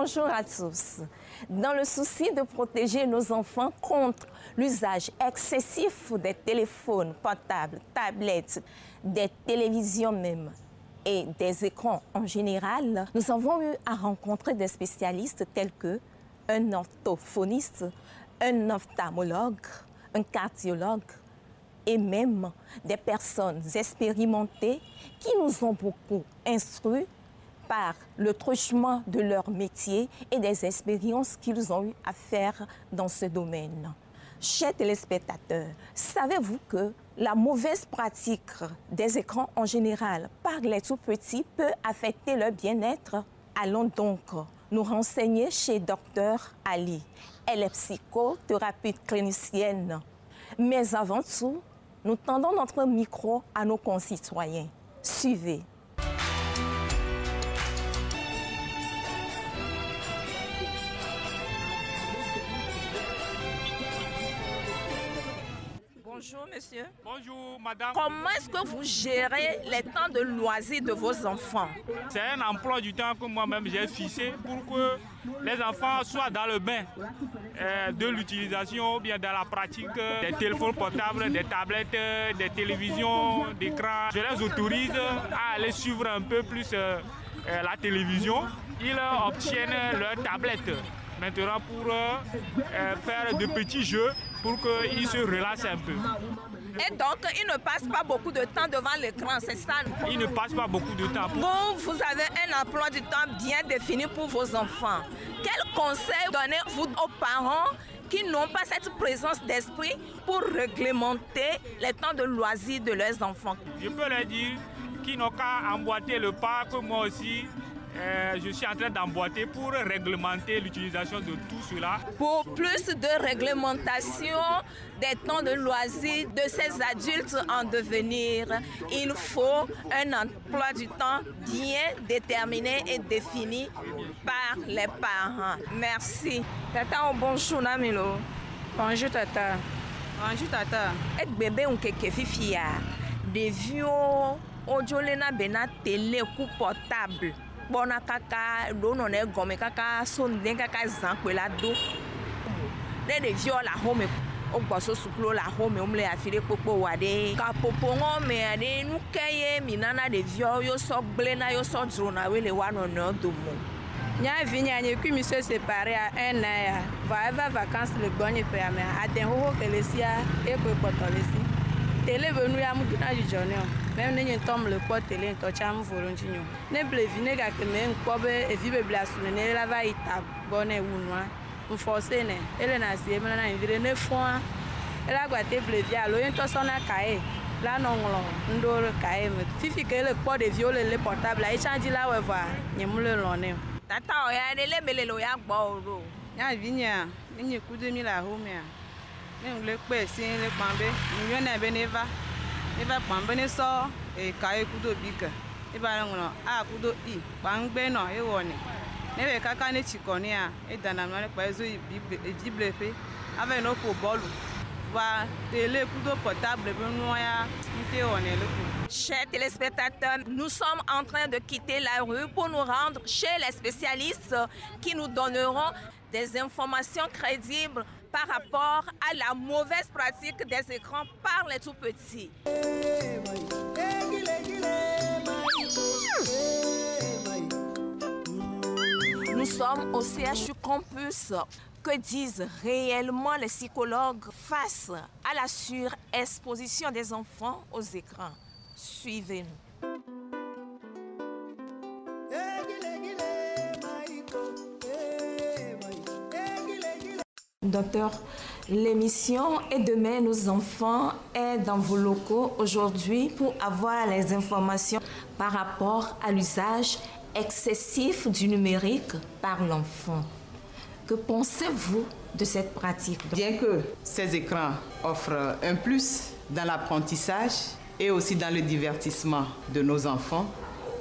Bonjour à tous. Dans le souci de protéger nos enfants contre l'usage excessif des téléphones portables, tablettes, des télévisions même et des écrans en général, nous avons eu à rencontrer des spécialistes tels que un orthophoniste, un ophtalmologue, un cardiologue et même des personnes expérimentées qui nous ont beaucoup instruits par le truchement de leur métier et des expériences qu'ils ont eu à faire dans ce domaine. Chers téléspectateurs, savez-vous que la mauvaise pratique des écrans en général par les tout-petits peut affecter leur bien-être? Allons donc nous renseigner chez Dr Ali. Elle est psychothérapeute clinicienne. Mais avant tout, nous tendons notre micro à nos concitoyens. Suivez. Bonjour, monsieur. Bonjour, madame. Comment est-ce que vous gérez les temps de loisirs de vos enfants? C'est un emploi du temps que moi-même j'ai fixé pour que les enfants soient dans le bain de l'utilisation ou bien dans la pratique des téléphones portables, des tablettes, des télévisions, d'écrans. Je les autorise à aller suivre un peu plus la télévision. Ils obtiennent leur tablette maintenant pour faire de petits jeux pour qu'ils se relaxent un peu. Et donc, ils ne passent pas beaucoup de temps devant l'écran, c'est ça? Ils ne passent pas beaucoup de temps. Vous avez un emploi du temps bien défini pour vos enfants. Quel conseil donnez-vous aux parents qui n'ont pas cette présence d'esprit pour réglementer les temps de loisirs de leurs enfants? Je peux leur dire qu'ils n'ont qu'à emboîter le pas, que moi aussi, je suis en train d'emboîter pour réglementer l'utilisation de tout cela. Pour plus de réglementation des temps de loisirs de ces adultes en devenir, il faut un emploi du temps bien déterminé et défini par les parents. Merci. Tata, bonjour, Namilo. Bonjour, Tata. Bonjour, Tata. Et bébé, on keke fifia. Des vieux, ojolena bena télé coup portable. Bona kaka dono ne gome kaka sonde kaka zankwe la do ne de vio la home o gboso suplo la home omle afire popo wade ka popo ngome ade nu keye minana de vio yo so gblena yo so drona wele wano no domo nya vinya nye ku mi se séparé à un an va vacances le bonne permet a den ho kelesia e ko potolesi télé venu ya mu na jone même ne tombe le pot télé to cham volontinho ne blevine ga que men kobe e vibe blasune ne la va ita bonne wunwa forcer ne ele na si me na invire ne fon ela gwa te blevia lo yen to sona kae la nonglo ndoro kae me fifi que le pot de viole le portable a change la we voir nyemule lone tata o ya le mele lo ya gbo oro ya vinya ni ku 2000 la home ya ne le pe si le pambe ni yo na be ne va pambe ne so e kae kudo bika e ba ngono a kudo I pangbe no e woni ne be kaka ne chikoni a e dana no pa ezo iblepe ave no ko bolu va télé kudo portable be no ya nte woni le ku. Chers téléspectateurs, nous sommes en train de quitter la rue pour nous rendre chez les spécialistes qui nous donneront des informations crédibles par rapport à la mauvaise pratique des écrans par les tout-petits. Nous sommes au CHU Campus. Que disent réellement les psychologues face à la surexposition des enfants aux écrans? Suivez-nous. Docteur, l'émission Et demain nos enfants est dans vos locaux aujourd'hui pour avoir les informations par rapport à l'usage excessif du numérique par l'enfant. Que pensez-vous de cette pratique? Bien que ces écrans offrent un plus dans l'apprentissage et aussi dans le divertissement de nos enfants,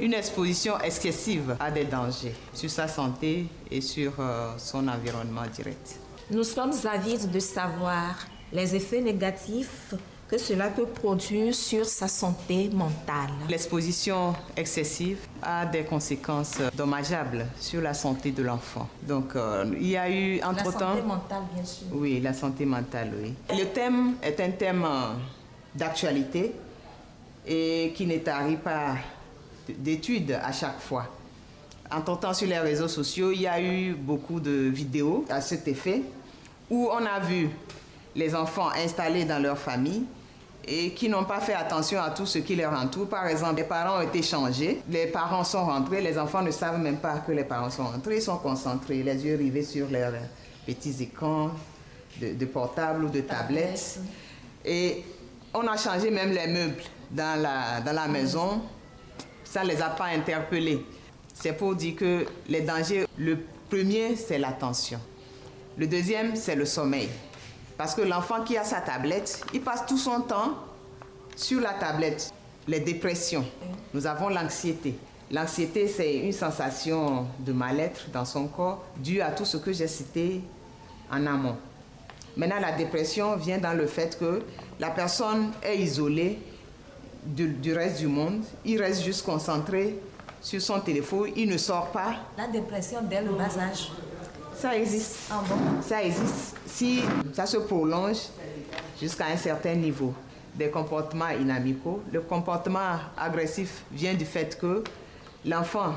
une exposition excessive a des dangers sur sa santé et sur son environnement direct. Nous sommes avides de savoir les effets négatifs que cela peut produire sur sa santé mentale. L'exposition excessive a des conséquences dommageables sur la santé de l'enfant. Donc, il y a eu entre-temps... La santé mentale, bien sûr. Oui, la santé mentale, oui. Le thème est un thème d'actualité et qui ne tarit pas d'études à chaque fois. Entre-temps, sur les réseaux sociaux, il y a eu beaucoup de vidéos à cet effet où on a vu les enfants installés dans leur famille et qui n'ont pas fait attention à tout ce qui les entoure. Par exemple, les parents ont été changés, les parents sont rentrés, les enfants ne savent même pas que les parents sont rentrés, ils sont concentrés, les yeux rivés sur leurs petits écrans de portable ou de tablettes. Et on a changé même les meubles dans la maison, ça ne les a pas interpellés. C'est pour dire que les dangers, le premier, c'est l'attention. Le deuxième, c'est le sommeil. Parce que l'enfant qui a sa tablette, il passe tout son temps sur la tablette. Les dépressions, nous avons l'anxiété. L'anxiété, c'est une sensation de mal-être dans son corps due à tout ce que j'ai cité en amont. Maintenant, la dépression vient dans le fait que la personne est isolée du reste du monde. Il reste juste concentré sur son téléphone, il ne sort pas. La dépression dès le bas âge. Ça existe. Ah bon? Ça existe. Si ça se prolonge jusqu'à un certain niveau, des comportements inamicaux, le comportement agressif vient du fait que l'enfant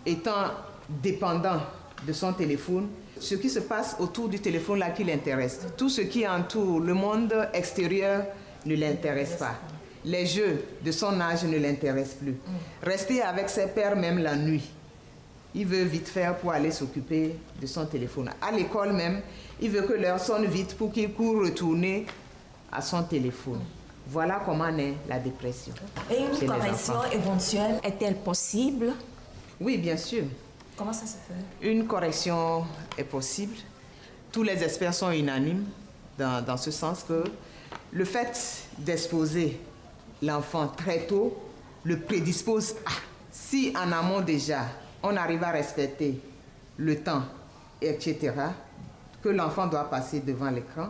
étant dépendant de son téléphone, ce qui se passe autour du téléphone là qui l'intéresse. Tout ce qui entoure le monde extérieur ne l'intéresse pas. Les jeux de son âge ne l'intéressent plus. Rester avec ses pères même la nuit, il veut vite faire pour aller s'occuper de son téléphone. À l'école même, il veut que l'heure sonne vite pour qu'il court retourner à son téléphone. Voilà comment naît la dépression. Et une correction éventuelle est-elle possible? Oui, bien sûr. Comment ça se fait? Une correction est possible. Tous les experts sont unanimes dans ce sens que le fait d'exposer l'enfant très tôt le prédispose à. Si en amont déjà, on arrive à respecter le temps, etc., que l'enfant doit passer devant l'écran,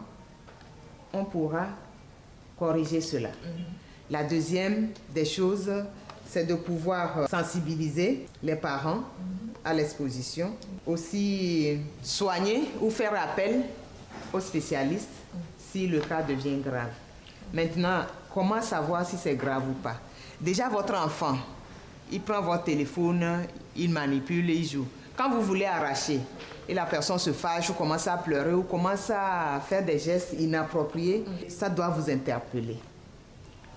on pourra corriger cela. La deuxième des choses, c'est de pouvoir sensibiliser les parents à l'exposition, aussi soigner ou faire appel aux spécialistes si le cas devient grave. Maintenant, comment savoir si c'est grave ou pas? Déjà, votre enfant, il prend votre téléphone, il manipule, il joue. Quand vous voulez arracher et la personne se fâche ou commence à pleurer ou commence à faire des gestes inappropriés, ça doit vous interpeller.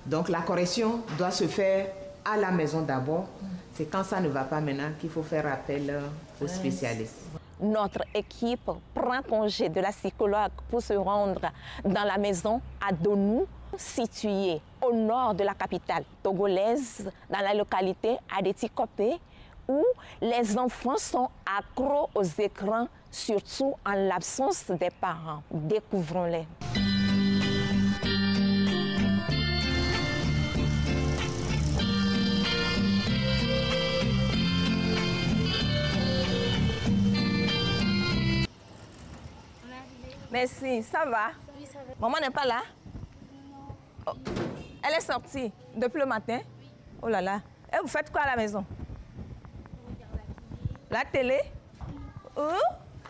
Donc la correction doit se faire à la maison d'abord. C'est quand ça ne va pas maintenant qu'il faut faire appel aux spécialistes. Notre équipe prend congé de la psychologue pour se rendre dans la maison à Donou, située au nord de la capitale togolaise, dans la localité Adéti-Kopé, où les enfants sont accros aux écrans, surtout en l'absence des parents. Découvrons-les. Merci, ça va? Oui, ça va. Maman n'est pas là? Non. Oh. Elle est sortie depuis le matin? Oui. Oh là là. Et vous faites quoi à la maison? On regarde la télé. La télé? Oh?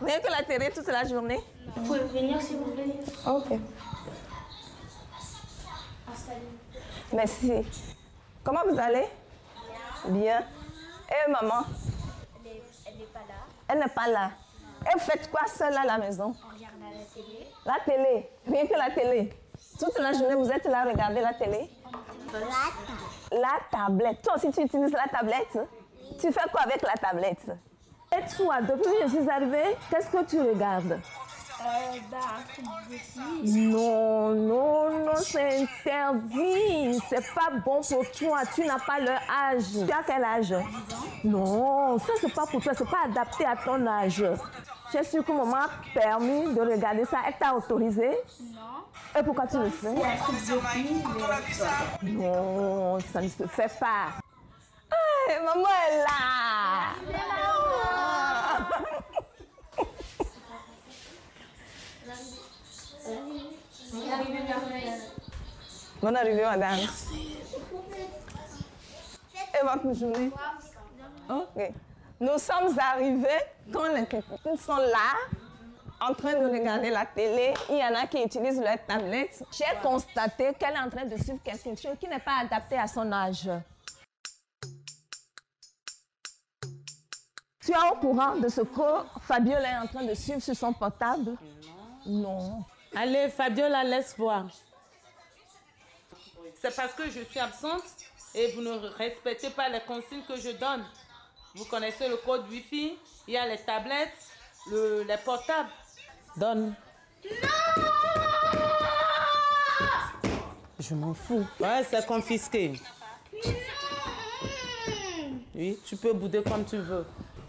Rien que la télé toute la journée? Vous pouvez venir s'il vous plaît. Ok. Installez. Merci. Comment vous allez? Bien. Et maman? Elle n'est pas là. Elle n'est pas là. Et vous faites quoi seule à la maison? On regarde à la télé. La télé? Rien que la télé? Toute la journée, vous êtes là à regarder la télé? La tablette. Toi aussi, tu utilises la tablette? Oui. Tu fais quoi avec la tablette? Et toi, depuis que je suis arrivée, qu'est-ce que tu regardes? Un truc dessus. Non, non, non, c'est interdit. C'est pas bon pour toi. Tu n'as pas leur âge. Tu as quel âge? 10 ans. Non, ça c'est pas pour toi. C'est pas adapté à ton âge. Je suis que maman a permis de regarder ça. Elle t'a autorisé? Non. Et pourquoi tu le fais? C'est un truc de fille, mais... Non, ça ne se fait pas. Ah, maman est là. Bonne arrivée, madame. Et votre journée? Ok. Nous sommes arrivés quand les petites sont là, en train de regarder la télé. Il y en a qui utilisent leur tablette. J'ai constaté qu'elle est en train de suivre quelque chose qui n'est pas adapté à son âge. Tu es au courant de ce que Fabiola est en train de suivre sur son portable? Non. Allez, Fabiola, laisse voir. C'est parce que je suis absente et vous ne respectez pas les consignes que je donne. Vous connaissez le code Wi-Fi, il y a les tablettes, les portables. Donne. Non! Je m'en fous. Ouais, c'est confisqué. Oui, tu peux bouder comme tu veux.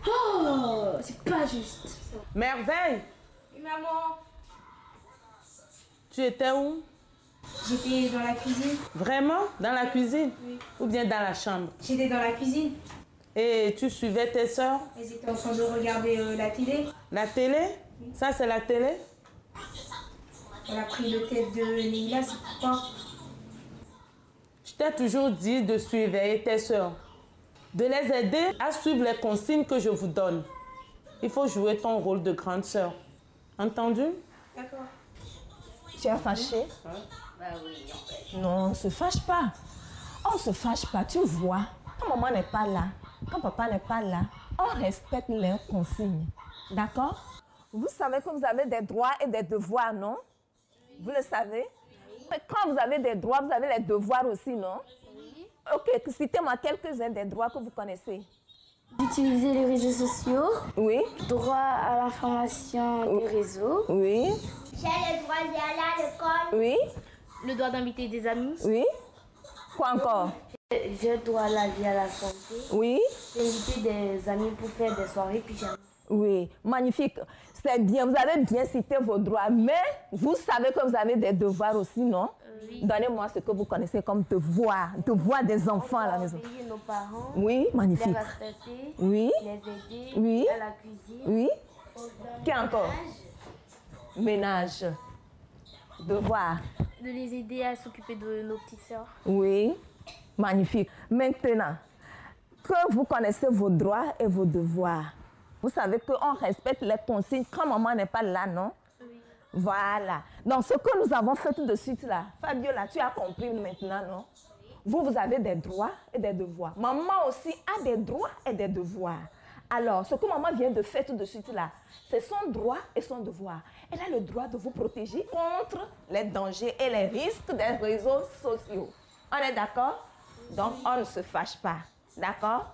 Oh, c'est pas juste. Merveille! Oui, maman. Tu étais où? J'étais dans la cuisine. Vraiment? Dans la cuisine? Oui. Ou bien dans la chambre? J'étais dans la cuisine. Et tu suivais tes soeurs? Elles étaient en train de regarder la télé. La télé? Oui. Ça, c'est la télé? Elle a pris le tête de Leïla, c'est pourquoi? Je t'ai toujours dit de surveiller tes soeurs, de les aider à suivre les consignes que je vous donne. Il faut jouer ton rôle de grande sœur. Entendu? D'accord. Tu es fâché? Bah oui, en fait. Non, on ne se fâche pas. On ne se fâche pas, tu vois. Quand maman n'est pas là, quand papa n'est pas là, on respecte les consignes. D'accord? Vous savez que vous avez des droits et des devoirs, non? Vous le savez? Mais quand vous avez des droits, vous avez les devoirs aussi, non? Oui. Ok, citez-moi quelques-uns des droits que vous connaissez. D'utiliser les réseaux sociaux. Oui. Droit à l'information des réseaux. Oui. J'ai le droit d'y aller à l'école. Oui. Le droit d'inviter des amis. Oui. Quoi encore? J'ai droit à la vie, à la santé. Oui. D'inviter des amis pour faire des soirées pyjama. Oui, magnifique. C'est bien, vous avez bien cité vos droits, mais vous savez que vous avez des devoirs aussi, non? Oui. Donnez-moi ce que vous connaissez comme devoir des enfants à la maison. Payer nos parents. Oui, magnifique. Les respecter. Oui. Les aider. Oui. À la cuisine. Oui. Qui encore? Ménage. Devoir. De les aider à s'occuper de nos petites sœurs. Oui, magnifique. Maintenant, que vous connaissez vos droits et vos devoirs, vous savez qu'on respecte les consignes quand maman n'est pas là, non? Oui. Voilà. Donc, ce que nous avons fait tout de suite là, Fabiola, tu as compris maintenant, non? Vous avez des droits et des devoirs. Maman aussi a des droits et des devoirs. Alors, ce que maman vient de faire tout de suite là, c'est son droit et son devoir. Elle a le droit de vous protéger contre les dangers et les risques des réseaux sociaux. On est d'accord? Donc, on ne se fâche pas. D'accord?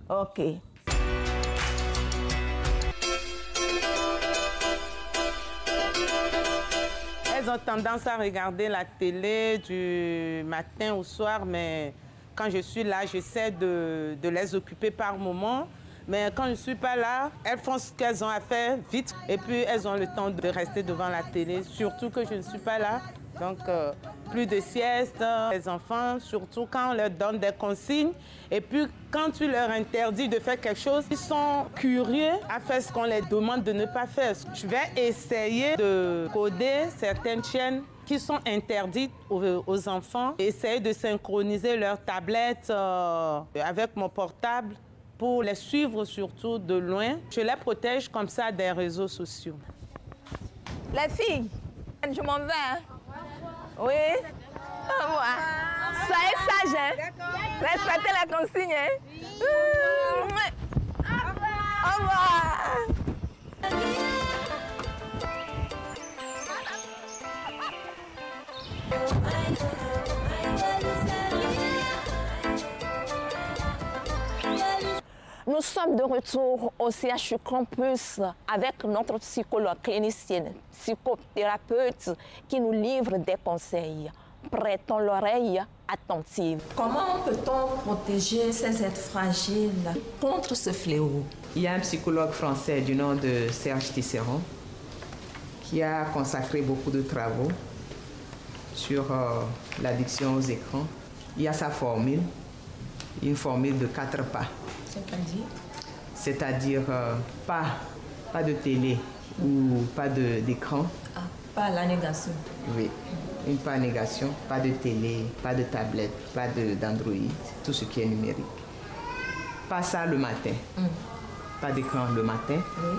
OK. Elles ont tendance à regarder la télé du matin au soir, mais quand je suis là, j'essaie de les occuper par moment. Mais quand je ne suis pas là, elles font ce qu'elles ont à faire vite et puis elles ont le temps de rester devant la télé, surtout que je ne suis pas là. Donc, plus de sieste, les enfants, surtout quand on leur donne des consignes. Et puis, quand tu leur interdis de faire quelque chose, ils sont curieux à faire ce qu'on les demande de ne pas faire. Je vais essayer de coder certaines chaînes qui sont interdites aux enfants, essayer de synchroniser leurs tablettes avec mon portable pour les suivre surtout de loin. Je les protège comme ça des réseaux sociaux. Les filles, je m'en vais. Hein? Oui. Au revoir. Soyez sages. Hein? Respectez la consigne. Hein? Au revoir. Nous sommes de retour au CHU Campus avec notre psychologue clinicienne, psychothérapeute qui nous livre des conseils. Prêtons l'oreille attentive. Comment peut-on protéger ces êtres fragiles contre ce fléau? Il y a un psychologue français du nom de Serge Tisserand qui a consacré beaucoup de travaux sur l'addiction aux écrans. Il y a sa formule, une formule de 4 pas. C'est-à-dire pas de télé ou pas d'écran. Ah, pas la négation. Oui. une part négation, pas de télé, pas de tablette, pas d'Android, tout ce qui est numérique. Pas ça le matin. Pas d'écran le matin. Oui.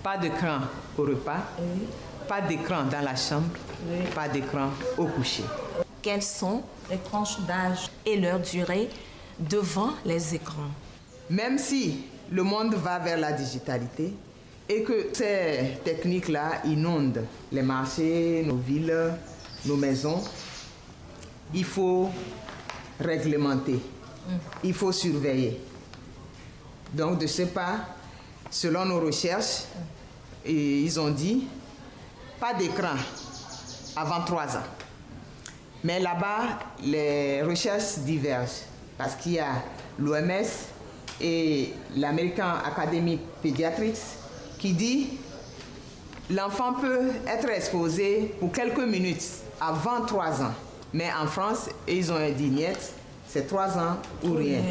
Pas d'écran au repas. Oui. Pas d'écran dans la chambre. Oui. Pas d'écran au coucher. Quelles sont les tranches d'âge et leur durée devant les écrans? Même si le monde va vers la digitalité et que ces techniques-là inondent les marchés, nos villes, nos maisons, il faut réglementer, il faut surveiller. Donc de ce pas, selon nos recherches, ils ont dit pas d'écran avant 3 ans. Mais là-bas, les recherches divergent parce qu'il y a l'OMS et l'American Academy Pediatrics qui dit l'enfant peut être exposé pour quelques minutes avant 3 ans. Mais en France, ils ont dit niet, c'est 3 ans ou rien.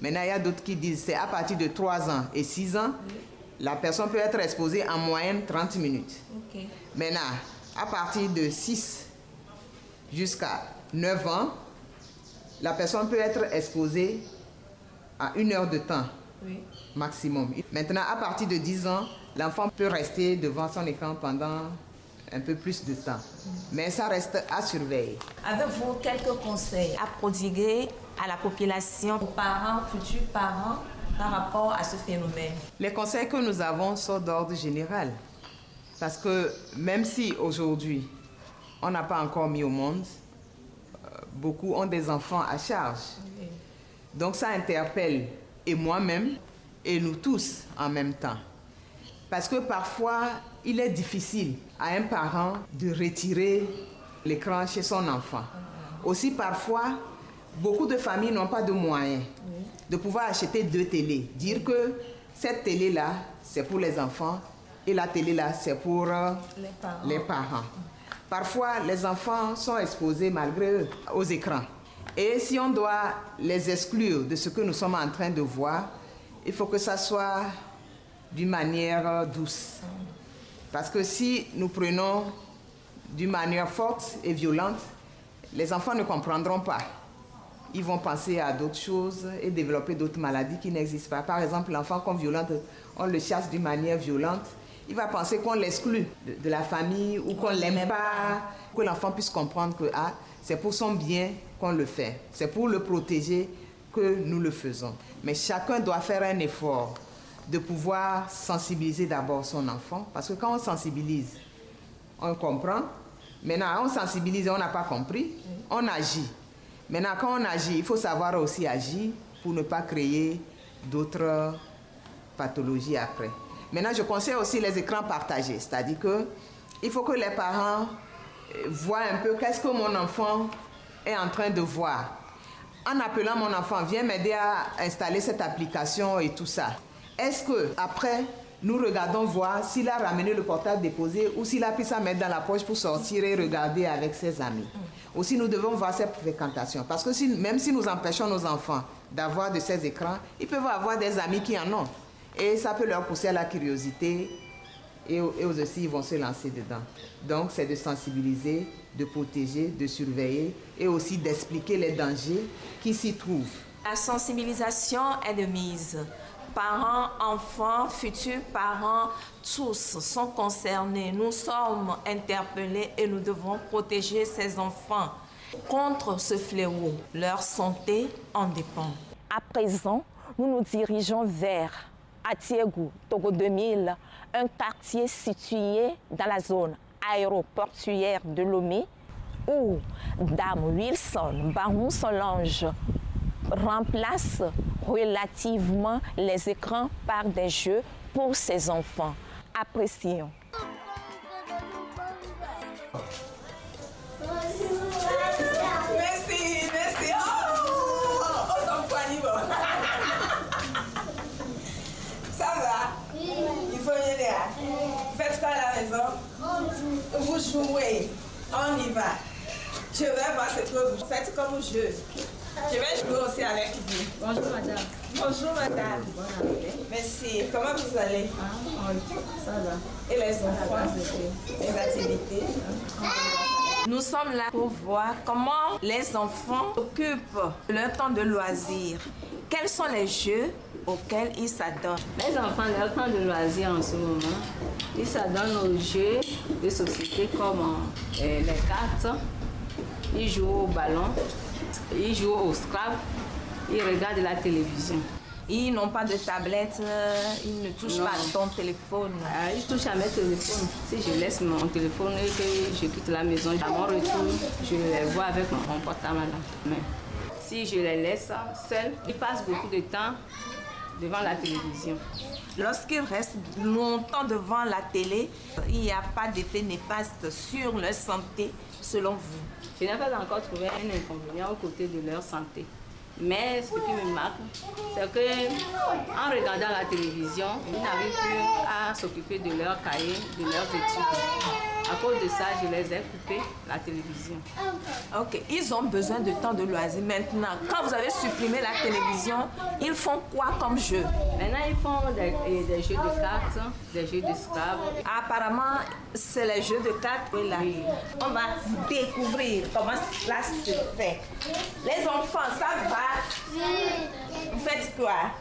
Maintenant, il y a d'autres qui disent c'est à partir de 3 ans et 6 ans, la personne peut être exposée en moyenne 30 minutes. Okay. Maintenant, à partir de 6 jusqu'à 9 ans, la personne peut être exposée à 1 heure de temps maximum. Maintenant, à partir de 10 ans, l'enfant peut rester devant son écran pendant un peu plus de temps. Mais ça reste à surveiller. Avez-vous quelques conseils à prodiguer à la population, aux parents, futurs parents, par rapport à ce phénomène? Les conseils que nous avons sont d'ordre général. Parce que même si aujourd'hui, on n'a pas encore mis au monde, beaucoup ont des enfants à charge. Donc ça interpelle, et moi-même, et nous tous en même temps. Parce que parfois, il est difficile à un parent de retirer l'écran chez son enfant. Aussi parfois, beaucoup de familles n'ont pas de moyens de pouvoir acheter 2 télés. Dire que cette télé-là, c'est pour les enfants et la télé-là, c'est pour les parents. Parfois, les enfants sont exposés malgré eux aux écrans. Et si on doit les exclure de ce que nous sommes en train de voir, il faut que ça soit d'une manière douce. Parce que si nous prenons d'une manière forte et violente, les enfants ne comprendront pas. Ils vont penser à d'autres choses et développer d'autres maladies qui n'existent pas. Par exemple, l'enfant comme violent, on le chasse d'une manière violente. Il va penser qu'on l'exclut de la famille ou qu'on ne l'aime pas, que l'enfant puisse comprendre que c'est pour son bien qu'on le fait. C'est pour le protéger que nous le faisons. Mais chacun doit faire un effort de pouvoir sensibiliser d'abord son enfant. Parce que quand on sensibilise, on comprend. Maintenant, on sensibilise et on n'a pas compris, on agit. Maintenant, quand on agit, il faut savoir aussi agir pour ne pas créer d'autres pathologies après. Maintenant, je conseille aussi les écrans partagés. C'est-à-dire qu'il faut que les parents voient un peu qu'est-ce que mon enfant est en train de voir. En appelant mon enfant, viens m'aider à installer cette application et tout ça. Est-ce qu'après, nous regardons voir s'il a ramené le portable déposé ou s'il a pu ça mettre dans la poche pour sortir et regarder avec ses amis. Aussi, nous devons voir ses fréquentations. Parce que même si nous empêchons nos enfants d'avoir de ces écrans, ils peuvent avoir des amis qui en ont. Et ça peut leur pousser à la curiosité et aussi ils vont se lancer dedans. Donc, c'est de sensibiliser, de protéger, de surveiller et aussi d'expliquer les dangers qui s'y trouvent. La sensibilisation est de mise. Parents, enfants, futurs parents, tous sont concernés. Nous sommes interpellés et nous devons protéger ces enfants contre ce fléau. Leur santé en dépend. À présent, nous nous dirigeons vers Atiégou, Togo 2000, un quartier situé dans la zone aéroportuaire de Lomé, où Dame Wilson Barou Solange remplace relativement les écrans par des jeux pour ses enfants. Apprécions. Merci, merci. Oh, ça me poigne. Ça va? Oui. Il faut y aller. Faites quoi à la maison? Vous jouez. On y va. Je vais voir ce que vous faites comme jeu. Je vais jouer aussi avec vous. Bonjour madame. Bonjour madame. Merci. Comment vous allez? Ça va. Et les enfants? Les activités? Nous sommes là pour voir comment les enfants occupent leur temps de loisir. Quels sont les jeux auxquels ils s'adonnent? Les enfants, leur temps de loisir en ce moment, ils s'adonnent aux jeux de société comme les cartes, ils jouent au ballon, ils jouent au Scrabble, ils regardent la télévision. Ils n'ont pas de tablette, ils ne touchent pas à ton téléphone. Ils touchent à mes téléphones. Si je laisse mon téléphone et que je quitte la maison, à mon retour, je les vois avec mon portable à la main. Si je les laisse seuls, ils passent beaucoup de temps devant la télévision. Lorsqu'ils restent longtemps devant la télé, il n'y a pas d'effet néfaste sur leur santé, selon vous? Je n'ai pas encore trouvé un inconvénient aux côtés de leur santé. Mais ce qui me marque, c'est qu'en regardant la télévision, ils n'arrivent plus à s'occuper de leurs cahiers, de leurs études. À cause de ça, je les ai coupés la télévision. Ok, ils ont besoin de temps de loisir. Maintenant, quand vous avez supprimé la télévision, ils font quoi comme jeu? Maintenant, ils font des jeux de cartes, des jeux de Scrabble. Apparemment, c'est les jeux de cartes. Là. Oui. On va découvrir comment cela se fait. Les enfants, ça va? Oui. Vous faites quoi?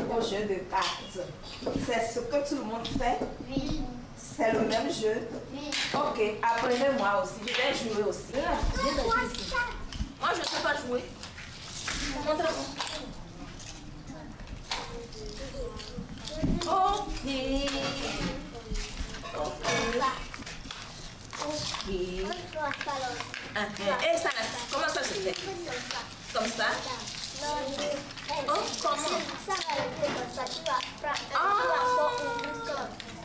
Au jeu de cartes. C'est ce que tout le monde fait? Oui. C'est le même jeu? Oui. Ok, apprenez-moi aussi. Je vais jouer aussi. Moi, je ne sais pas jouer. Montrez-moi. Ok. Et ça, comment ça se fait? Comme ça? Oh, comment?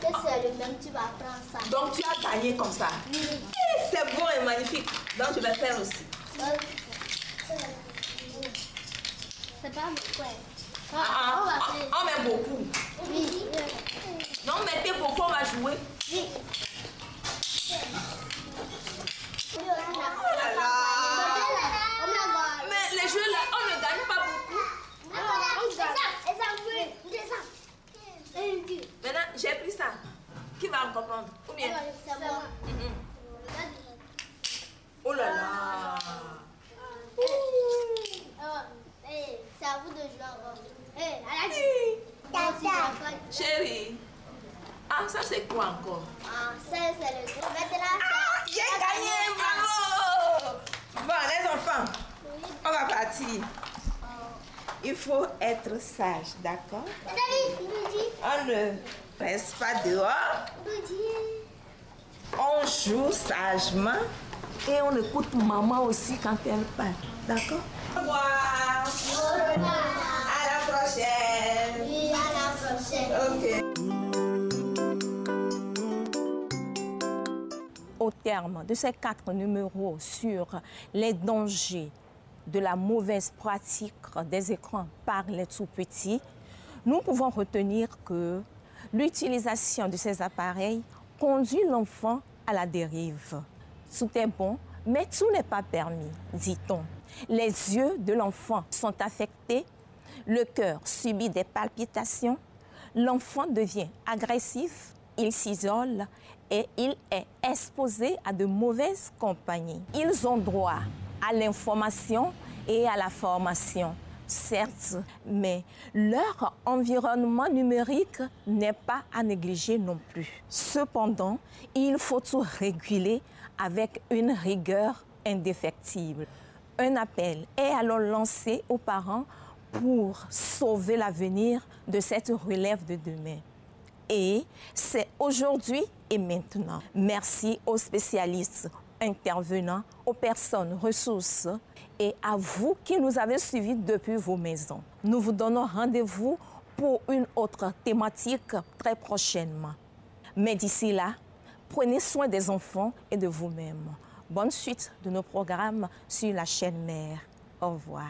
C'est le même, tu vas prendre ça. Donc tu as gagné comme ça? Oui. C'est beau et magnifique. Donc je vais faire aussi. C'est pas beaucoup. On met beaucoup. Oui. Non, mettez beaucoup, on va jouer. Oui. Oh là là. Mais les jeux là, on ne gagne pas beaucoup. Maintenant, j'ai pris ça. Qui va encore prendre? Ou bien? C'est moi. Oh là là. C'est à vous de jouer encore. Chérie. Ah, ça c'est quoi encore? Ah, ça c'est le jeu. Maintenant, j'ai gagné, bravo! Bon, les enfants, on va partir. Il faut être sage, d'accord? On ne reste pas dehors. On joue sagement et on écoute maman aussi quand elle parle, d'accord? Au revoir. À la prochaine. Oui, à la prochaine. Ok. Au terme de ces 4 numéros sur les dangers de la mauvaise pratique des écrans par les tout-petits, nous pouvons retenir que l'utilisation de ces appareils conduit l'enfant à la dérive. Tout est bon, mais tout n'est pas permis, dit-on. Les yeux de l'enfant sont affectés, le cœur subit des palpitations, l'enfant devient agressif, il s'isole et il est exposé à de mauvaises compagnies. Ils ont droit à l'information et à la formation, certes, mais leur environnement numérique n'est pas à négliger non plus. Cependant, il faut tout réguler avec une rigueur indéfectible. Un appel est alors lancé aux parents pour sauver l'avenir de cette relève de demain. Et c'est aujourd'hui et maintenant. Merci aux spécialistes intervenants, aux personnes ressources et à vous qui nous avez suivis depuis vos maisons. Nous vous donnons rendez-vous pour une autre thématique très prochainement. Mais d'ici là, prenez soin des enfants et de vous-même. Bonne suite de nos programmes sur la chaîne Mère. Au revoir.